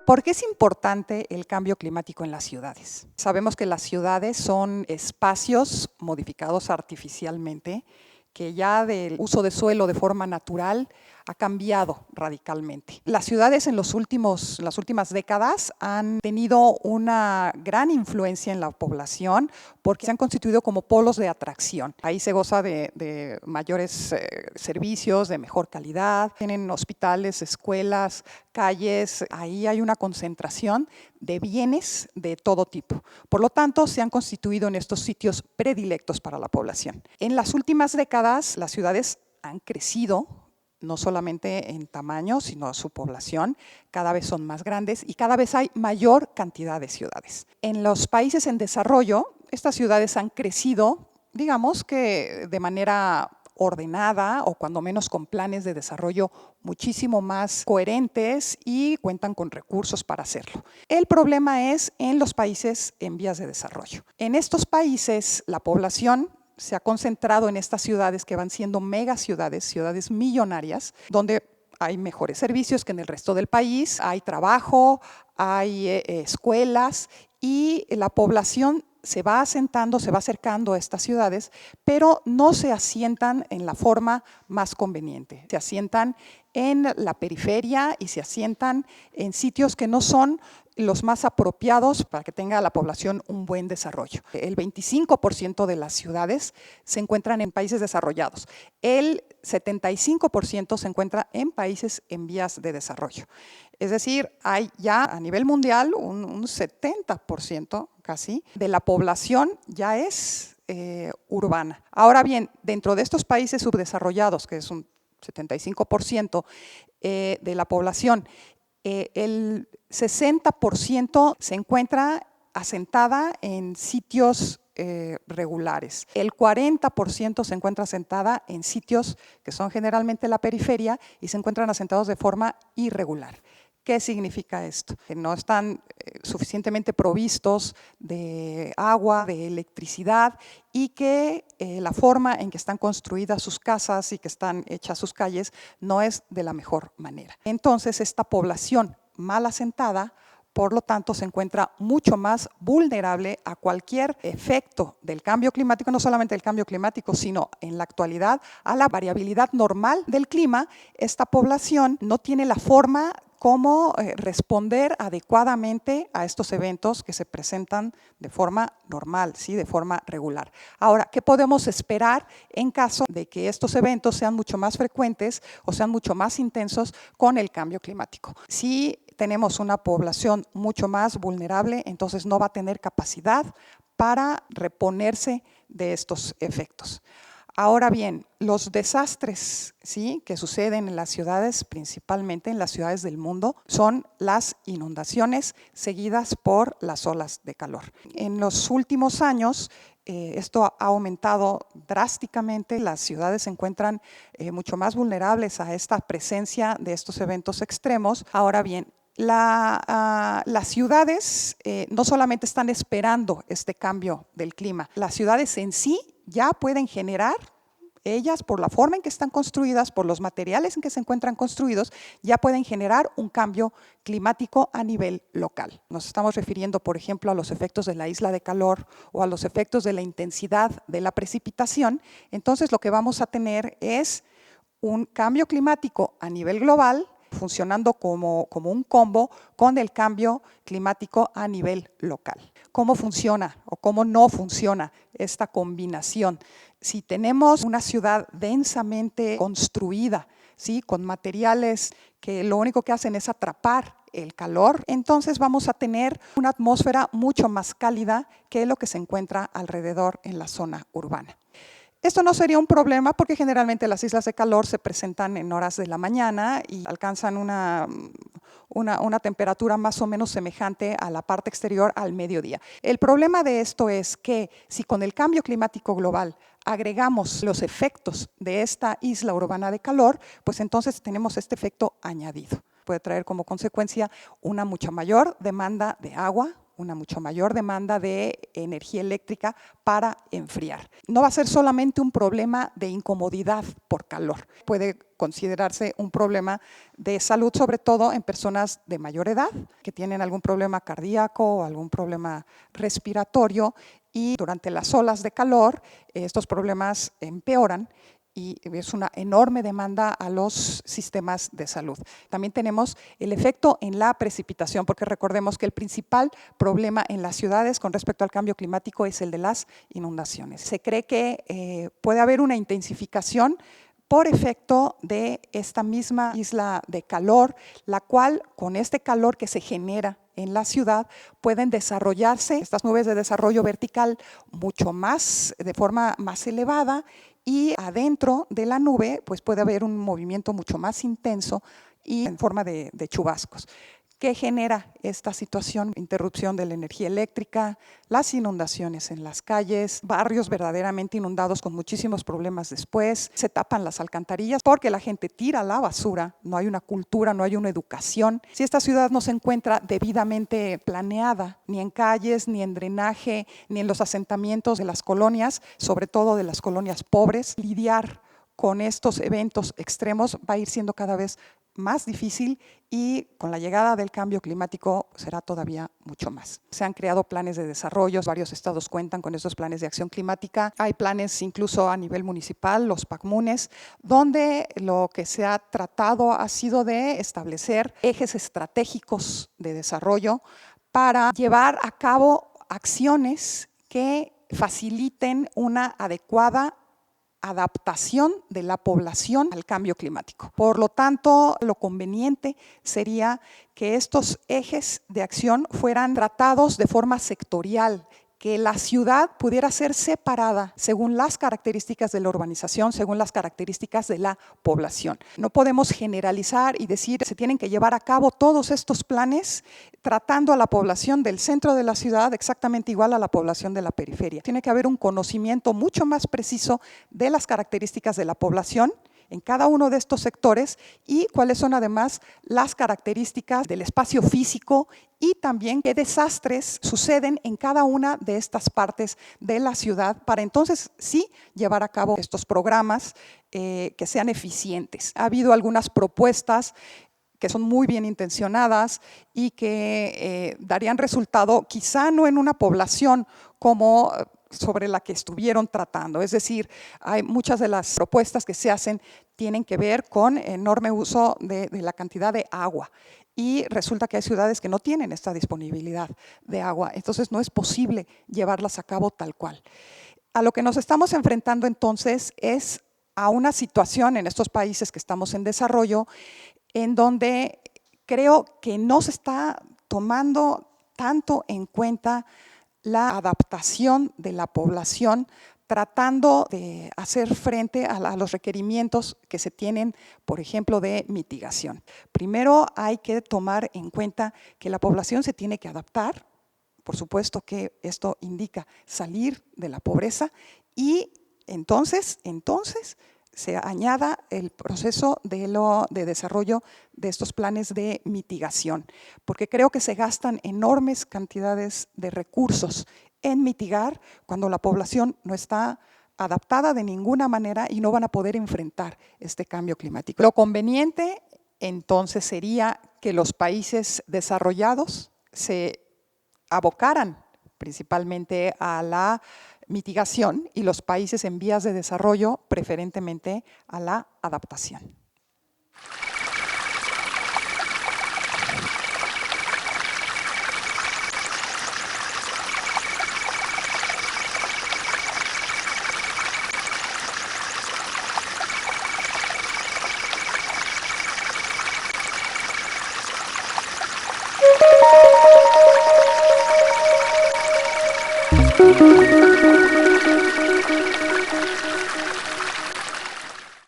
¿Por qué es importante el cambio climático en las ciudades? Sabemos que las ciudades son espacios modificados artificialmente, que ya del uso de suelo de forma natural ha cambiado radicalmente. Las ciudades en las últimas décadas han tenido una gran influencia en la población porque se han constituido como polos de atracción. Ahí se goza de mayores servicios, de mejor calidad, tienen hospitales, escuelas, calles, ahí hay una concentración de bienes de todo tipo. Por lo tanto, se han constituido en estos sitios predilectos para la población. En las últimas décadas, las ciudades han crecido, no solamente en tamaño, sino su población, cada vez son más grandes y cada vez hay mayor cantidad de ciudades. En los países en desarrollo, estas ciudades han crecido, digamos que de manera ordenada o cuando menos con planes de desarrollo muchísimo más coherentes y cuentan con recursos para hacerlo. El problema es en los países en vías de desarrollo. En estos países la población se ha concentrado en estas ciudades que van siendo megaciudades, ciudades millonarias, donde hay mejores servicios que en el resto del país, hay trabajo, hay escuelas y la población se va asentando, se va acercando a estas ciudades, pero no se asientan en la forma más conveniente. Se asientan en la periferia y se asientan en sitios que no son los más apropiados para que tenga la población un buen desarrollo. El 25% de las ciudades se encuentran en países desarrollados. El 75% se encuentra en países en vías de desarrollo. Es decir, hay ya a nivel mundial un 70% casi de la población ya es urbana. Ahora bien, dentro de estos países subdesarrollados, que es un 75% de la población, el 60% se encuentra asentada en sitios regulares. El 40% se encuentra asentada en sitios que son generalmente la periferia y se encuentran asentados de forma irregular. ¿Qué significa esto? Que no están suficientemente provistos de agua, de electricidad y que la forma en que están construidas sus casas y que están hechas sus calles no es de la mejor manera. Entonces, esta población mal asentada, por lo tanto, se encuentra mucho más vulnerable a cualquier efecto del cambio climático, no solamente el cambio climático, sino en la actualidad a la variabilidad normal del clima. Esta población no tiene la forma cómo responder adecuadamente a estos eventos que se presentan de forma normal, ¿sí? De forma regular. Ahora, ¿qué podemos esperar en caso de que estos eventos sean mucho más frecuentes o sean mucho más intensos con el cambio climático? Si tenemos una población mucho más vulnerable, entonces no va a tener capacidad para reponerse de estos efectos. Ahora bien, los desastres, ¿sí?, que suceden en las ciudades, principalmente en las ciudades del mundo, son las inundaciones seguidas por las olas de calor. En los últimos años, esto ha aumentado drásticamente, las ciudades se encuentran mucho más vulnerables a esta presencia de estos eventos extremos. Ahora bien, las ciudades no solamente están esperando este cambio del clima, las ciudades en sí ya pueden generar, ellas por la forma en que están construidas, por los materiales en que se encuentran construidos, ya pueden generar un cambio climático a nivel local. Nos estamos refiriendo, por ejemplo, a los efectos de la isla de calor o a los efectos de la intensidad de la precipitación. Entonces, lo que vamos a tener es un cambio climático a nivel global, funcionando como un combo con el cambio climático a nivel local. ¿Cómo funciona o cómo no funciona esta combinación? Si tenemos una ciudad densamente construida, ¿sí?, con materiales que lo único que hacen es atrapar el calor, entonces vamos a tener una atmósfera mucho más cálida que lo que se encuentra alrededor en la zona urbana. Esto no sería un problema porque generalmente las islas de calor se presentan en horas de la mañana y alcanzan una temperatura más o menos semejante a la parte exterior al mediodía. El problema de esto es que si con el cambio climático global agregamos los efectos de esta isla urbana de calor, pues entonces tenemos este efecto añadido. Puede traer como consecuencia una mucha mayor demanda de agua, una mucho mayor demanda de energía eléctrica para enfriar. No va a ser solamente un problema de incomodidad por calor, puede considerarse un problema de salud, sobre todo en personas de mayor edad que tienen algún problema cardíaco o algún problema respiratorio, y durante las olas de calor estos problemas empeoran y es una enorme demanda a los sistemas de salud. También tenemos el efecto en la precipitación, porque recordemos que el principal problema en las ciudades con respecto al cambio climático es el de las inundaciones. Se cree que puede haber una intensificación por efecto de esta misma isla de calor, la cual con este calor que se genera en la ciudad pueden desarrollarse estas nubes de desarrollo vertical mucho más, de forma más elevada, y adentro de la nube pues puede haber un movimiento mucho más intenso y en forma de chubascos. ¿Qué genera esta situación? Interrupción de la energía eléctrica, las inundaciones en las calles, barrios verdaderamente inundados con muchísimos problemas después, se tapan las alcantarillas porque la gente tira la basura, no hay una cultura, no hay una educación. Si esta ciudad no se encuentra debidamente planeada, ni en calles, ni en drenaje, ni en los asentamientos de las colonias, sobre todo de las colonias pobres, lidiar con estos eventos extremos va a ir siendo cada vez más difícil y con la llegada del cambio climático será todavía mucho más. Se han creado planes de desarrollo, varios estados cuentan con estos planes de acción climática, hay planes incluso a nivel municipal, los PACMUNES, donde lo que se ha tratado ha sido de establecer ejes estratégicos de desarrollo para llevar a cabo acciones que faciliten una adecuada adaptación de la población al cambio climático. Por lo tanto, lo conveniente sería que estos ejes de acción fueran tratados de forma sectorial, que la ciudad pudiera ser separada según las características de la urbanización, según las características de la población. No podemos generalizar y decir que se tienen que llevar a cabo todos estos planes tratando a la población del centro de la ciudad exactamente igual a la población de la periferia. Tiene que haber un conocimiento mucho más preciso de las características de la población en cada uno de estos sectores y cuáles son además las características del espacio físico y también qué desastres suceden en cada una de estas partes de la ciudad para entonces sí llevar a cabo estos programas que sean eficientes. Ha habido algunas propuestas que son muy bien intencionadas y que darían resultado quizá no en una población como sobre la que estuvieron tratando. Es decir, hay muchas de las propuestas que se hacen tienen que ver con enorme uso de la cantidad de agua y resulta que hay ciudades que no tienen esta disponibilidad de agua, entonces no es posible llevarlas a cabo tal cual. A lo que nos estamos enfrentando entonces es a una situación en estos países que estamos en desarrollo en donde creo que no se está tomando tanto en cuenta la adaptación de la población, tratando de hacer frente a los requerimientos que se tienen, por ejemplo, de mitigación. Primero hay que tomar en cuenta que la población se tiene que adaptar, por supuesto que esto indica salir de la pobreza y entonces se añada el proceso de desarrollo de estos planes de mitigación, porque creo que se gastan enormes cantidades de recursos en mitigar cuando la población no está adaptada de ninguna manera y no van a poder enfrentar este cambio climático. Lo conveniente entonces sería que los países desarrollados se abocaran principalmente a la mitigación y los países en vías de desarrollo preferentemente a la adaptación.